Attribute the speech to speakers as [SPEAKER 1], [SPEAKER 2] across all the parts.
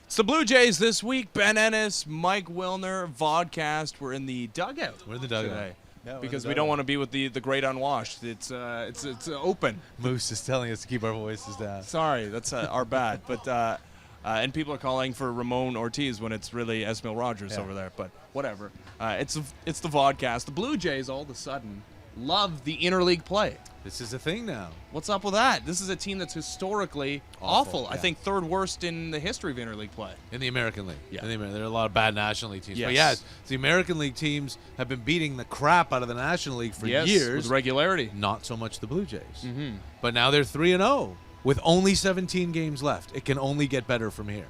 [SPEAKER 1] It's the Blue Jays this week. Ben Ennis, Mike Wilner, Vodcast. We're in the dugout.
[SPEAKER 2] We're in the dugout
[SPEAKER 1] today.
[SPEAKER 2] Yeah,
[SPEAKER 1] because we don't want to be with the great unwashed. It's open.
[SPEAKER 2] Moose is telling us to keep our voices down.
[SPEAKER 1] Sorry, that's our bad. But and people are calling for Ramon Ortiz when it's really Esmil Rogers over there. But whatever. It's the Vodcast. The Blue Jays all of a sudden love the interleague play.
[SPEAKER 2] This is a thing now.
[SPEAKER 1] What's up with that? This is a team that's historically awful.
[SPEAKER 2] Yeah.
[SPEAKER 1] I think third worst in the history of interleague play.
[SPEAKER 2] In the American League.
[SPEAKER 1] Yeah.
[SPEAKER 2] There are a lot of bad National League teams.
[SPEAKER 1] Yes.
[SPEAKER 2] But yes, the American League teams have been beating the crap out of the National League for years.
[SPEAKER 1] With regularity.
[SPEAKER 2] Not so much the Blue Jays.
[SPEAKER 1] Mm-hmm.
[SPEAKER 2] But now they're 3-0 with only 17 games left. It can only get better from here.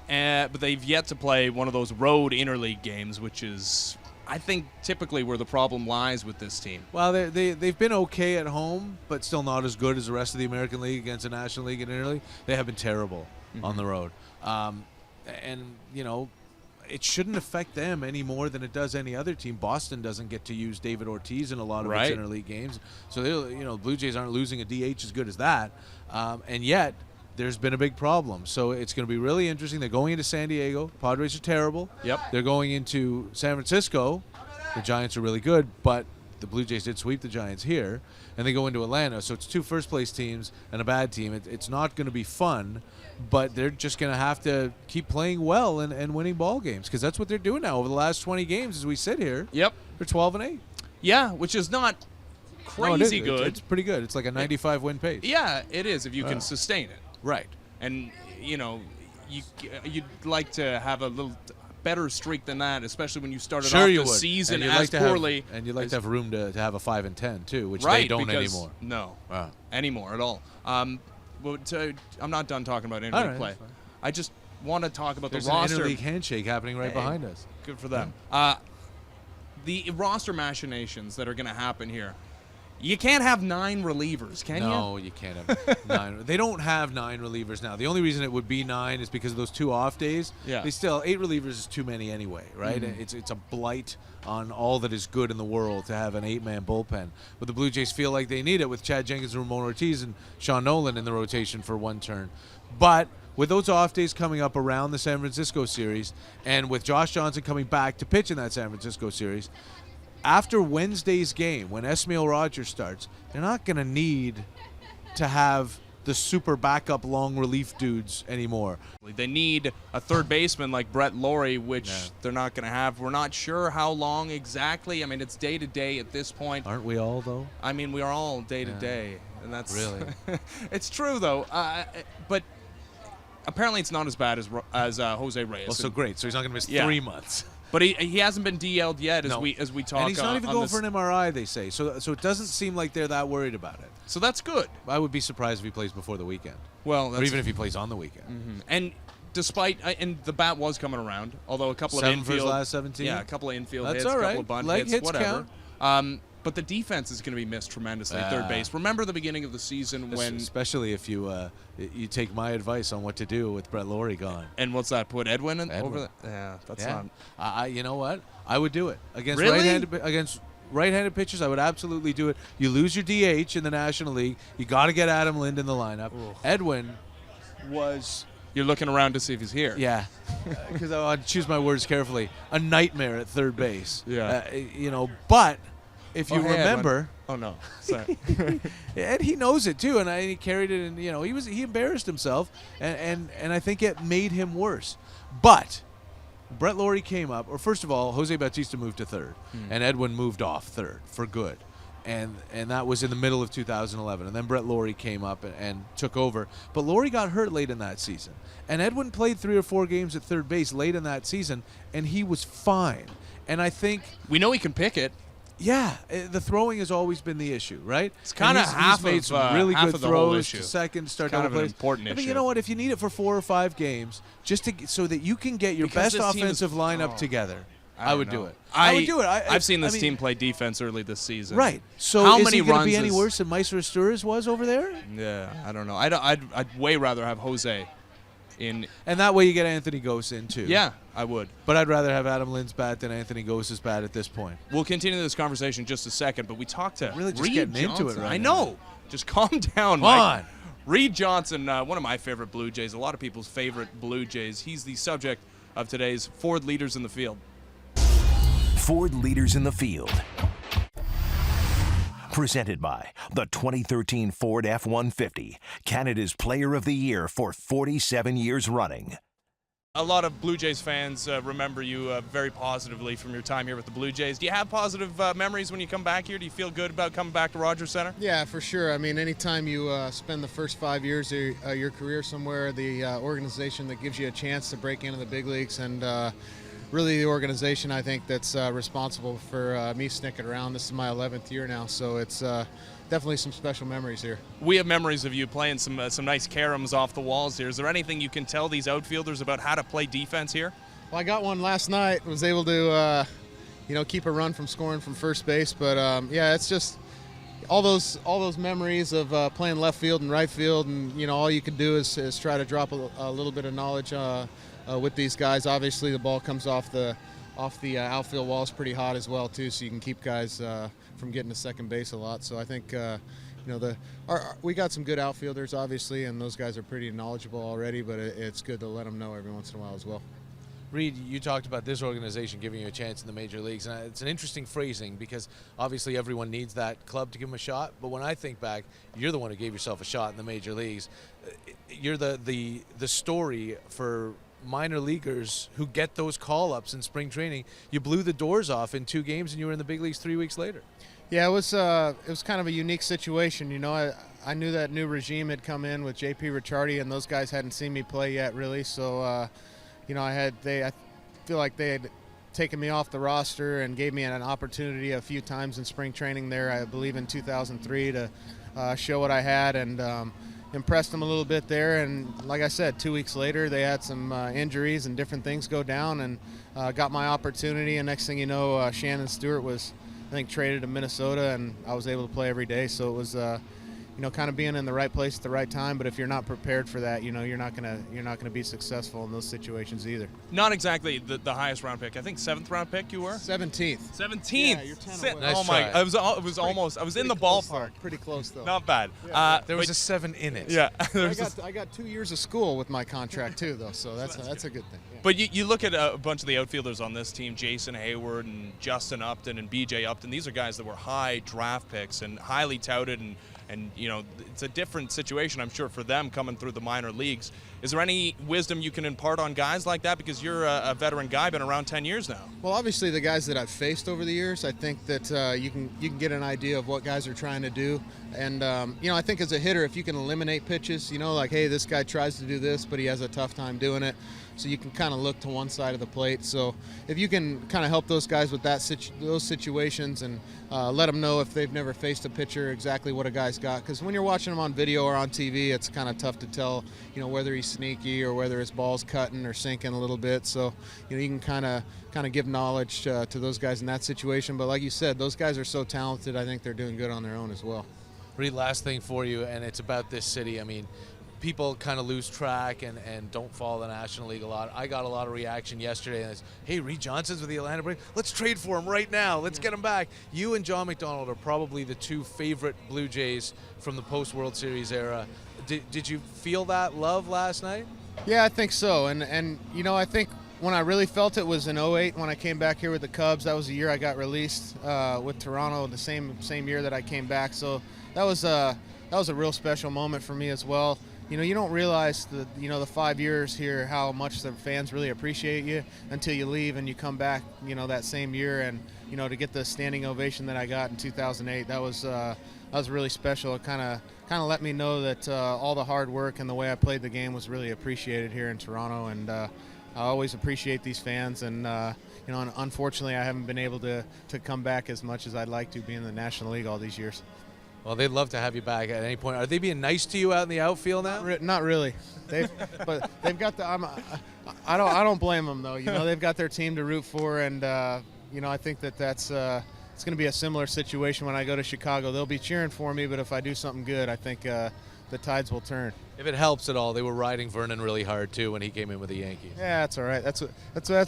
[SPEAKER 1] But they've yet to play one of those road interleague games, which is, I think, typically where the problem lies with this team.
[SPEAKER 2] Well, they've been okay at home, but still not as good as the rest of the American League against the National League and Interleague. They have been terrible on the road. And, you know, it shouldn't affect them any more than it does any other team. Boston doesn't get to use David Ortiz in a lot of its interleague games. So, Blue Jays aren't losing a DH as good as that. And yet, there's been a big problem. So it's going to be really interesting. They're going into San Diego. Padres are terrible.
[SPEAKER 1] Yep.
[SPEAKER 2] They're going into San Francisco. The Giants are really good, but the Blue Jays did sweep the Giants here. And they go into Atlanta. So it's two first-place teams and a bad team. It's not going to be fun, but they're just going to have to keep playing well and winning ball games, because that's what they're doing now over the last 20 games as we sit here.
[SPEAKER 1] Yep.
[SPEAKER 2] They're 12-8.
[SPEAKER 1] Yeah, which is not crazy good.
[SPEAKER 2] It's pretty good. It's like a 95-win pace.
[SPEAKER 1] Yeah, it is if you can sustain it.
[SPEAKER 2] Right.
[SPEAKER 1] And, you'd like to have a little better streak than that, especially when you started off the season as poorly.
[SPEAKER 2] And you'd like to have room to have a 5-10, too, which
[SPEAKER 1] they
[SPEAKER 2] don't anymore.
[SPEAKER 1] No, anymore at all. But I'm not done talking about interleague play. I just want to talk about the roster.
[SPEAKER 2] There's an interleague handshake happening right behind us.
[SPEAKER 1] Good for them. The roster machinations that are going to happen here. You can't have 9 relievers, can you?
[SPEAKER 2] No, you can't have 9. They don't have 9 relievers now. The only reason it would be 9 is because of those 2 off days.
[SPEAKER 1] Yeah.
[SPEAKER 2] They still 8 relievers is too many anyway, right?
[SPEAKER 1] Mm-hmm.
[SPEAKER 2] It's a blight on all that is good in the world to have an 8-man bullpen. But the Blue Jays feel like they need it with Chad Jenkins, Ramon Ortiz, and Sean Nolan in the rotation for one turn. But with those off days coming up around the San Francisco series, and with Josh Johnson coming back to pitch in that San Francisco series, after Wednesday's game, when Esmil Rogers starts, they're not going to need to have the super backup long relief dudes anymore.
[SPEAKER 1] They need a third baseman like Brett Laurie, which they're not going to have. We're not sure how long exactly. I mean, it's day-to-day at this point.
[SPEAKER 2] Aren't we all, though?
[SPEAKER 1] I mean, we are all day-to-day. And that's
[SPEAKER 2] really.
[SPEAKER 1] It's true, though. But apparently it's not as bad as Jose Reyes.
[SPEAKER 2] Well, so great. So he's not going to miss 3 months.
[SPEAKER 1] But he hasn't been DL'd yet as we talk.
[SPEAKER 2] And he's not even going for an MRI, they say. So it doesn't seem like they're that worried about it.
[SPEAKER 1] So that's good.
[SPEAKER 2] I would be surprised if he plays before the weekend.
[SPEAKER 1] Well,
[SPEAKER 2] or even if he plays on the weekend.
[SPEAKER 1] Mm-hmm. And despite and the bat was coming around, although a couple of infield
[SPEAKER 2] for his last 17.
[SPEAKER 1] Yeah, a couple of infield
[SPEAKER 2] That's
[SPEAKER 1] hits,
[SPEAKER 2] all
[SPEAKER 1] a
[SPEAKER 2] right.
[SPEAKER 1] couple of bunt
[SPEAKER 2] Leg hits
[SPEAKER 1] whatever.
[SPEAKER 2] Count.
[SPEAKER 1] But the defense is going to be missed tremendously at third base. Remember the beginning of the season when...
[SPEAKER 2] Especially if you take my advice on what to do with Brett Laurie gone.
[SPEAKER 1] And what's that? Put Edwin over there? Yeah, that's not...
[SPEAKER 2] you know what? I would do it. Against
[SPEAKER 1] really?
[SPEAKER 2] right-handed pitchers, I would absolutely do it. You lose your DH in the National League. You got to get Adam Lind in the lineup. Ooh. Edwin was...
[SPEAKER 1] You're looking around to see if he's here.
[SPEAKER 2] Yeah, because I want to choose my words carefully. A nightmare at third base.
[SPEAKER 1] Yeah.
[SPEAKER 2] But... If you remember,
[SPEAKER 1] oh no, sorry.
[SPEAKER 2] And he knows it too, and he carried it, and he embarrassed himself, and I think it made him worse. But Brett Laurie came up, or first of all, Jose Bautista moved to third, and Edwin moved off third for good, and that was in the middle of 2011, and then Brett Laurie came up and took over, but Laurie got hurt late in that season, and Edwin played 3 or 4 games at third base late in that season, and he was fine, and I think
[SPEAKER 1] we know he can pick it.
[SPEAKER 2] Yeah, the throwing has always been the issue, right?
[SPEAKER 1] It's kind of half
[SPEAKER 2] made some really good throws to
[SPEAKER 1] second,
[SPEAKER 2] start
[SPEAKER 1] kind of an
[SPEAKER 2] place.
[SPEAKER 1] important issue.
[SPEAKER 2] But you know what? If you need it for 4 or 5 games, just so that you can get your best offensive lineup together, I would do it. I would do it.
[SPEAKER 1] I've seen this team play defense early this season.
[SPEAKER 2] Right. So
[SPEAKER 1] how
[SPEAKER 2] is
[SPEAKER 1] many
[SPEAKER 2] he going to
[SPEAKER 1] runs
[SPEAKER 2] be any worse than Maestro Stures was over there?
[SPEAKER 1] Yeah, I don't know. I'd way rather have Jose in.
[SPEAKER 2] And that way you get Anthony Gose in too.
[SPEAKER 1] Yeah, I would.
[SPEAKER 2] But I'd rather have Adam Lind's bat than Anthony Gose's bat at this point.
[SPEAKER 1] We'll continue this conversation in just a second, but we talked to
[SPEAKER 2] really just
[SPEAKER 1] Reed
[SPEAKER 2] getting
[SPEAKER 1] Johnson.
[SPEAKER 2] into it right
[SPEAKER 1] I know. Just calm down,
[SPEAKER 2] Mike.
[SPEAKER 1] Reed Johnson, one of my favorite Blue Jays, a lot of people's favorite Blue Jays. He's the subject of today's Ford Leaders in the Field.
[SPEAKER 3] Ford Leaders in the Field. Presented by the 2013 Ford F-150, Canada's Player of the Year for 47 years running.
[SPEAKER 1] A lot of Blue Jays fans remember you very positively from your time here with the Blue Jays. Do you have positive memories when you come back here? Do you feel good about coming back to Rogers Center?
[SPEAKER 4] Yeah, for sure. I mean, anytime you spend the first 5 years of your career somewhere, the organization that gives you a chance to break into the big leagues, and really the organization, I think, that's responsible for me sticking around. This is my 11th year now, so it's definitely some special memories here.
[SPEAKER 1] We have memories of you playing some nice caroms off the walls here. Is there anything you can tell these outfielders about how to play defense here?
[SPEAKER 4] Well, I got one last night. Was able to, keep a run from scoring from first base. But yeah, it's just all those memories of playing left field and right field, and all you can do is try to drop a little bit of knowledge with these guys. Obviously, the ball comes off the outfield walls pretty hot as well too, so you can keep guys from getting to second base a lot. So I think we got some good outfielders obviously, and those guys are pretty knowledgeable already, but it's good to let them know every once in a while as well.
[SPEAKER 2] Reed, you talked about this organization giving you a chance in the major leagues, and it's an interesting phrasing because obviously everyone needs that club to give them a shot, but when I think back, you're the one who gave yourself a shot in the major leagues. You're the story for minor leaguers who get those call-ups in spring training. You blew the doors off in 2 games and you were in the big leagues 3 weeks later.
[SPEAKER 4] Yeah, it was kind of a unique situation. I knew that new regime had come in with JP Ricciardi, and those guys hadn't seen me play yet really, so I feel like they had taken me off the roster and gave me an opportunity a few times in spring training there, I believe in 2003, to show what I had, and impressed them a little bit there. And like I said, 2 weeks later they had some injuries and different things go down, and got my opportunity, and next thing you know, Shannon Stewart was, I think, traded to Minnesota, and I was able to play every day. So it was kind of being in the right place at the right time. But if you're not prepared for that, you're not gonna be successful in those situations either.
[SPEAKER 1] Not exactly the highest round pick. I think 7th round pick you were.
[SPEAKER 4] 17th.
[SPEAKER 1] 17th.
[SPEAKER 4] Yeah, you're 10 away.
[SPEAKER 2] Nice
[SPEAKER 1] oh my!
[SPEAKER 2] try.
[SPEAKER 1] I was almost. I was in the ballpark.
[SPEAKER 4] Pretty close though.
[SPEAKER 1] Not bad.
[SPEAKER 4] Yeah.
[SPEAKER 2] There was a 7 in it.
[SPEAKER 1] Yeah.
[SPEAKER 4] I got 2 years of school with my contract too, though, so that's a good thing. Yeah.
[SPEAKER 1] But you look at a bunch of the outfielders on this team, Jason Hayward and Justin Upton and BJ Upton. These are guys that were high draft picks and highly touted, and it's a different situation, I'm sure, for them coming through the minor leagues. Is there any wisdom you can impart on guys like that? Because you're a veteran guy, been around 10 years now.
[SPEAKER 4] Well, obviously the guys that I've faced over the years, I think that you can get an idea of what guys are trying to do. And, I think as a hitter, if you can eliminate pitches, like, hey, this guy tries to do this, but he has a tough time doing it. So you can kind of look to one side of the plate. So if you can kind of help those guys with those situations, and let them know if they've never faced a pitcher exactly what a guy's got. Because when you're watching him on video or on TV, it's kind of tough to tell, whether he's sneaky or whether his ball's cutting or sinking a little bit. So you can kind of give knowledge to those guys in that situation. But like you said, those guys are so talented. I think they're doing good on their own as well.
[SPEAKER 2] Reed, last thing for you, and it's about this city. I mean, people kind of lose track and don't follow the National League a lot. I got a lot of reaction yesterday, and it's, hey, Reed Johnson's with the Atlanta Braves. Let's trade for him right now. Let's get him back. You and John McDonald are probably the 2 favorite Blue Jays from the post-World Series era. Did you feel that love last night?
[SPEAKER 4] Yeah, I think so. And I think when I really felt it was in 2008 when I came back here with the Cubs. That was the year I got released with Toronto, the same year that I came back. So that was a real special moment for me as well. You don't realize the 5 years here how much the fans really appreciate you until you leave and you come back, that same year, and to get the standing ovation that I got in 2008, that was really special. It kind of let me know that all the hard work and the way I played the game was really appreciated here in Toronto, and I always appreciate these fans, and unfortunately I haven't been able to come back as much as I'd like to, being in the National League all these years.
[SPEAKER 2] Well, they'd love to have you back at any point. Are they being nice to you out in the outfield now?
[SPEAKER 4] Not really. But they've got I don't blame them though. They've got their team to root for, and I think that's it's going to be a similar situation when I go to Chicago. They'll be cheering for me, but if I do something good, I think the tides will turn.
[SPEAKER 2] If it helps at all, they were riding Vernon really hard too when he came in with the Yankees.
[SPEAKER 4] Yeah, that's all right. That's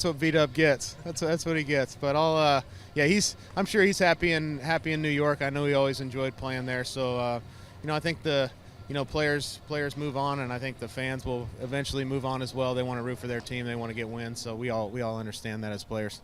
[SPEAKER 4] what B-Dub gets. That's what he gets. But I'm sure he's happy in New York. I know he always enjoyed playing there. So I think the players move on, and I think the fans will eventually move on as well. They want to root for their team. They want to get wins. So we all understand that as players.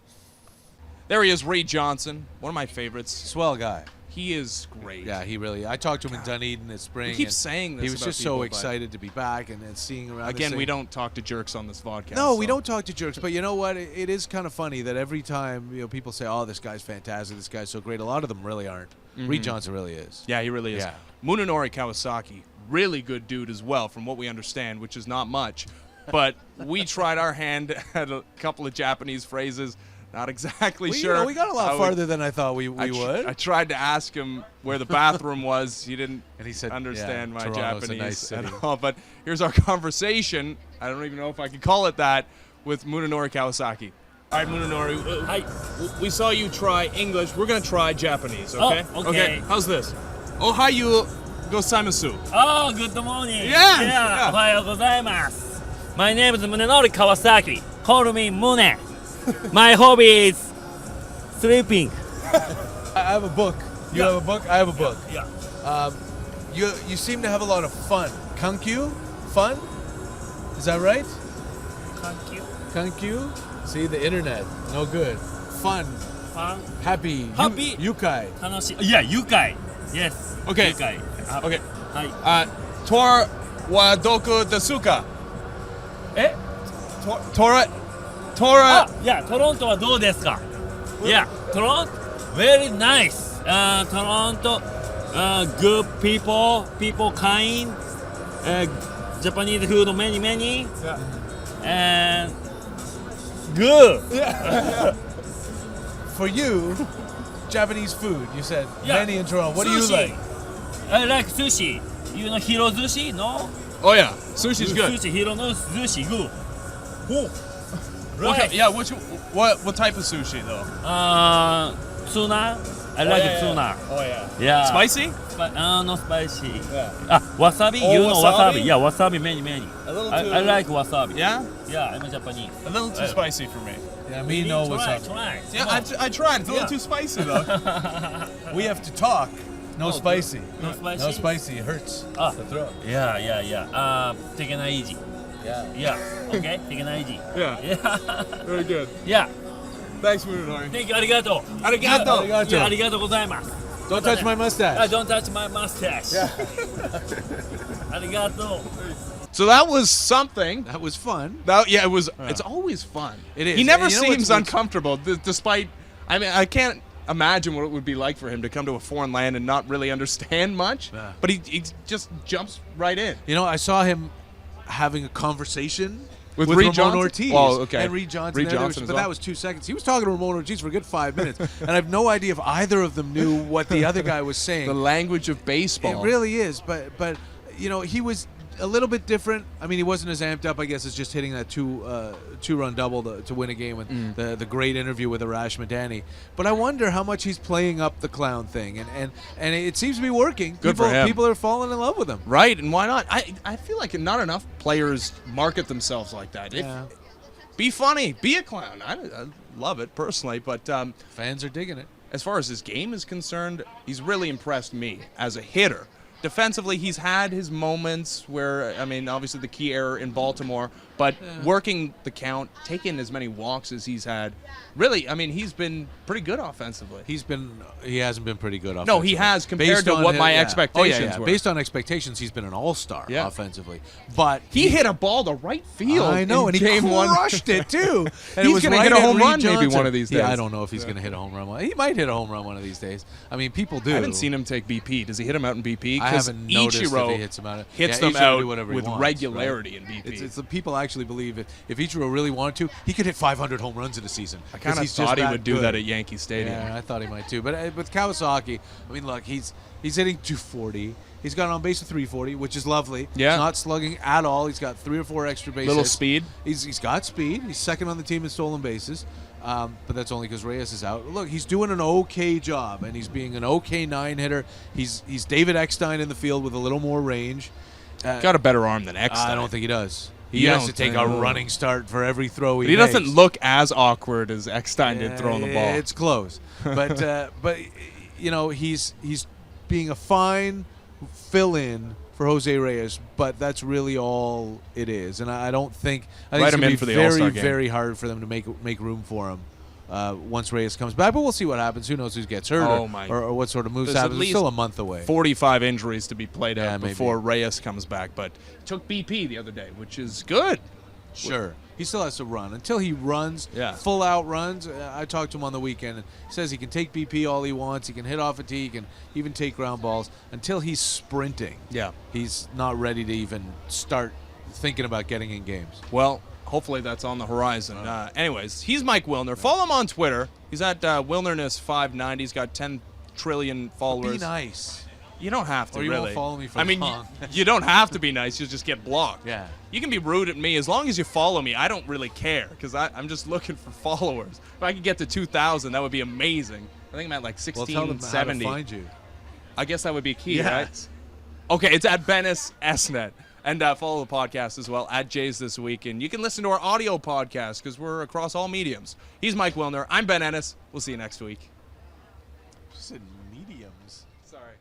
[SPEAKER 1] There he is, Reed Johnson, one of my favorites.
[SPEAKER 2] Swell guy.
[SPEAKER 1] He is great.
[SPEAKER 2] Yeah, he really. I talked to him in Dunedin this spring.
[SPEAKER 1] We keep saying this.
[SPEAKER 2] He was
[SPEAKER 1] about
[SPEAKER 2] just
[SPEAKER 1] people,
[SPEAKER 2] so
[SPEAKER 1] but
[SPEAKER 2] excited to be back and seeing around.
[SPEAKER 1] Again, we don't talk to jerks on this podcast.
[SPEAKER 2] No, we don't talk to jerks. But you know what? It is kind of funny that every time people say, "Oh, this guy's fantastic. This guy's so great." A lot of them really aren't. Reed Johnson really is.
[SPEAKER 1] Yeah, he really is.
[SPEAKER 2] Yeah.
[SPEAKER 1] Munenori Kawasaki, really good dude as well, from what we understand, which is not much. But we tried our hand at a couple of Japanese phrases. Not exactly sure.
[SPEAKER 2] We got a lot farther than I thought we would.
[SPEAKER 1] I tried to ask him where the bathroom was. He didn't
[SPEAKER 2] and he said,
[SPEAKER 1] understand my
[SPEAKER 2] Toronto's
[SPEAKER 1] Japanese
[SPEAKER 2] a nice city.
[SPEAKER 1] at all. But here's our conversation. I don't even know if I can call it that, with Munenori Kawasaki. All right, Munenori,
[SPEAKER 5] Hi.
[SPEAKER 1] we saw you try English. We're going to try Japanese, okay?
[SPEAKER 5] Oh, okay.
[SPEAKER 1] How's this? Ohayo gozaimasu.
[SPEAKER 5] Oh, good morning.
[SPEAKER 1] Yeah.
[SPEAKER 5] Yeah. Ohayou gozaimasu. My name is Munenori Kawasaki. Call me Mooney. My hobby is sleeping.
[SPEAKER 2] I have a book. You have a book? I have a book.
[SPEAKER 5] Yeah.
[SPEAKER 2] You seem to have a lot of fun. Kankyu? Fun? Is that right?
[SPEAKER 5] Thank you.
[SPEAKER 2] Kankyu? See, the internet. No good. Fun.
[SPEAKER 5] Fun.
[SPEAKER 2] Happy.
[SPEAKER 5] Happy.
[SPEAKER 2] Yukai.
[SPEAKER 5] 楽しい. Yeah, yukai. Yes.
[SPEAKER 1] Okay.
[SPEAKER 5] Yukai.
[SPEAKER 1] Okay.
[SPEAKER 5] はい。
[SPEAKER 1] Tor wa doku desu ka?
[SPEAKER 5] え
[SPEAKER 1] Tora.
[SPEAKER 5] Yeah, トロントはどうですか? Yeah, トロント very nice. Toronto, good people kind. Japanese food many.
[SPEAKER 1] Yeah.
[SPEAKER 5] And good.
[SPEAKER 2] For you, Japanese food, you said.
[SPEAKER 5] Yeah.
[SPEAKER 2] Many in Toronto. What do you
[SPEAKER 5] Sushi.
[SPEAKER 2] like?
[SPEAKER 5] I like sushi. You know hiro sushi? No?
[SPEAKER 1] Oh, yeah. Sushi's good.
[SPEAKER 5] Sushi, hiro no sushi, good. Oh.
[SPEAKER 1] Okay, yeah, what type of sushi, though?
[SPEAKER 5] Tuna. I like tuna.
[SPEAKER 1] Oh, yeah.
[SPEAKER 5] Yeah.
[SPEAKER 1] Spicy?
[SPEAKER 5] No spicy.
[SPEAKER 1] Yeah.
[SPEAKER 5] Wasabi?
[SPEAKER 1] Oh,
[SPEAKER 5] You know
[SPEAKER 1] wasabi?
[SPEAKER 5] wasabi? Yeah, wasabi many.
[SPEAKER 1] A little too...
[SPEAKER 5] I like wasabi.
[SPEAKER 1] Yeah?
[SPEAKER 5] Yeah, I'm a Japanese.
[SPEAKER 1] A little too spicy for me.
[SPEAKER 2] Yeah, me know what's up.
[SPEAKER 5] Try.
[SPEAKER 1] Yeah, I tried. It's a little too spicy, though.
[SPEAKER 2] We have to talk. No spicy.
[SPEAKER 5] No spicy?
[SPEAKER 2] No spicy. It hurts the throat.
[SPEAKER 5] Yeah. Take it easy. Yeah. Okay, take it easy.
[SPEAKER 1] Yeah. Very good.
[SPEAKER 5] Yeah.
[SPEAKER 1] Thanks, Munenori.
[SPEAKER 5] Thank you, arigato.
[SPEAKER 2] Arigato.
[SPEAKER 5] Yeah, arigato gozaimasu.
[SPEAKER 2] Don't touch my mustache.
[SPEAKER 5] Don't touch my mustache. Arigato.
[SPEAKER 1] So that was something.
[SPEAKER 2] That was fun.
[SPEAKER 1] It was. It's always fun.
[SPEAKER 2] It is.
[SPEAKER 1] He never
[SPEAKER 2] And you know
[SPEAKER 1] seems
[SPEAKER 2] what's-
[SPEAKER 1] uncomfortable, despite. I mean, I can't imagine what it would be like for him to come to a foreign land and not really understand much.
[SPEAKER 2] Yeah.
[SPEAKER 1] But he just jumps right in.
[SPEAKER 2] You know, I saw him having a conversation
[SPEAKER 1] With
[SPEAKER 2] with
[SPEAKER 1] Reed
[SPEAKER 2] Ramon
[SPEAKER 1] Johnson?
[SPEAKER 2] Ortiz.
[SPEAKER 1] Oh, okay.
[SPEAKER 2] And Reed Johnson.
[SPEAKER 1] Reed
[SPEAKER 2] there was-
[SPEAKER 1] Johnson as
[SPEAKER 2] but
[SPEAKER 1] well.
[SPEAKER 2] that was 2 seconds. He was talking to Ramon Ortiz for a good 5 minutes. And I have no idea if either of them knew what the other guy was saying.
[SPEAKER 1] The language of baseball.
[SPEAKER 2] It really is. But he was a little bit different. I mean, he wasn't as amped up, I guess, as just hitting that two-run double to win a game with the great interview with Arash Madani. But I wonder how much he's playing up the clown thing, and it seems to be working.
[SPEAKER 1] Good for him.
[SPEAKER 2] People are falling in love with him.
[SPEAKER 1] Right, and why not? I feel like not enough players market themselves like that.
[SPEAKER 2] Yeah.
[SPEAKER 1] Be funny. Be a clown. I love it, personally. But
[SPEAKER 2] Fans are digging it.
[SPEAKER 1] as far as his game is concerned, he's really impressed me as a hitter. Defensively, he's had his moments where, I mean, obviously the key error in Baltimore, but working the count, taking as many walks as he's had, really, I mean, he's been pretty good offensively.
[SPEAKER 2] He hasn't been pretty good offensively.
[SPEAKER 1] No, he has compared
[SPEAKER 2] Based
[SPEAKER 1] to
[SPEAKER 2] on
[SPEAKER 1] what
[SPEAKER 2] his-
[SPEAKER 1] my
[SPEAKER 2] yeah.
[SPEAKER 1] expectations were.
[SPEAKER 2] Based on expectations, he's been an all-star
[SPEAKER 1] Yeah.
[SPEAKER 2] offensively. But
[SPEAKER 1] He hit a ball to right field.
[SPEAKER 2] I know,
[SPEAKER 1] in
[SPEAKER 2] and he
[SPEAKER 1] game one.
[SPEAKER 2] crushed it too. And
[SPEAKER 1] He's gonna hit a home run maybe one of these days.
[SPEAKER 2] Yeah, I don't know if he's going to hit a home run. He might hit a home run one of these days. I mean, people do.
[SPEAKER 1] I haven't seen him take BP. Does he hit him out in BP?
[SPEAKER 2] I
[SPEAKER 1] 'Cause
[SPEAKER 2] haven't noticed if
[SPEAKER 1] Ichiro
[SPEAKER 2] he hits them out.
[SPEAKER 1] hits
[SPEAKER 2] Yeah,
[SPEAKER 1] them
[SPEAKER 2] Ichiro will
[SPEAKER 1] out
[SPEAKER 2] do whatever he
[SPEAKER 1] with
[SPEAKER 2] wants,
[SPEAKER 1] regularity
[SPEAKER 2] right?
[SPEAKER 1] in BP.
[SPEAKER 2] It's the people actually believe if Ichiro really wanted to, he could hit 500 home runs in a season.
[SPEAKER 1] I kind of thought he would do that at Yankee Stadium.
[SPEAKER 2] Yeah, I thought he might too. But with Kawasaki, I mean, look, he's hitting 240. He's got on base of 340, which is lovely.
[SPEAKER 1] Yeah.
[SPEAKER 2] He's not slugging at all. He's got 3 or 4 extra base
[SPEAKER 1] Little
[SPEAKER 2] hits.
[SPEAKER 1] speed.
[SPEAKER 2] He's got speed. He's second on the team in stolen bases. But that's only because Reyes is out. Look, he's doing an okay job, and he's being an okay 9-hitter. He's David Eckstein in the field with a little more range.
[SPEAKER 1] Got a better arm than Eckstein.
[SPEAKER 2] I don't think he does. He
[SPEAKER 1] You
[SPEAKER 2] has
[SPEAKER 1] don't
[SPEAKER 2] to take
[SPEAKER 1] think-
[SPEAKER 2] a running start for every throw
[SPEAKER 1] But
[SPEAKER 2] he
[SPEAKER 1] he
[SPEAKER 2] makes.
[SPEAKER 1] doesn't look as awkward as Eckstein did throwing the ball.
[SPEAKER 2] It's close, but you know he's being a fine fill-in for Jose Reyes, but that's really all it is. And I don't think
[SPEAKER 1] Write
[SPEAKER 2] it's
[SPEAKER 1] him
[SPEAKER 2] going
[SPEAKER 1] in
[SPEAKER 2] to
[SPEAKER 1] for
[SPEAKER 2] be
[SPEAKER 1] the All-Star
[SPEAKER 2] very,
[SPEAKER 1] game.
[SPEAKER 2] very hard for them to make room for him once Reyes comes back. But we'll see what happens. Who knows who gets hurt or what sort of moves
[SPEAKER 1] There's
[SPEAKER 2] happen.
[SPEAKER 1] at
[SPEAKER 2] It's still a month away.
[SPEAKER 1] 45 injuries to be played out
[SPEAKER 2] maybe.
[SPEAKER 1] before Reyes comes back. But he took BP the other day, which is good.
[SPEAKER 2] Sure. He still has to run. Until he runs,
[SPEAKER 1] Yeah.
[SPEAKER 2] full out runs, I talked to him on the weekend, and he says he can take BP all he wants. He can hit off a tee. He can even take ground balls. Until he's sprinting,
[SPEAKER 1] Yeah.
[SPEAKER 2] he's not ready to even start thinking about getting in games.
[SPEAKER 1] Well, hopefully that's on the horizon. Anyways, he's Mike Wilner. Follow him on Twitter. He's at Wilnerness590. He's got 10 trillion followers.
[SPEAKER 2] Be nice.
[SPEAKER 1] You don't have to,
[SPEAKER 2] Or you
[SPEAKER 1] really.
[SPEAKER 2] won't follow me for
[SPEAKER 1] I mean,
[SPEAKER 2] long.
[SPEAKER 1] you don't have to be nice. You'll just get blocked.
[SPEAKER 2] Yeah.
[SPEAKER 1] You can be rude at me. As long as you follow me, I don't really care because I'm just looking for followers. If I could get to 2,000, that would be amazing. I think I'm at like
[SPEAKER 2] Well, tell them
[SPEAKER 1] 1670.
[SPEAKER 2] how to find you.
[SPEAKER 1] I guess that would be key,
[SPEAKER 2] Yes.
[SPEAKER 1] right? Okay, it's at Bennis Esnet. And follow the podcast as well, at Jays This Week. And you can listen to our audio podcast because we're across all mediums. He's Mike Wilner. I'm Ben Ennis. We'll see you next week.
[SPEAKER 2] Just said mediums.
[SPEAKER 1] Sorry.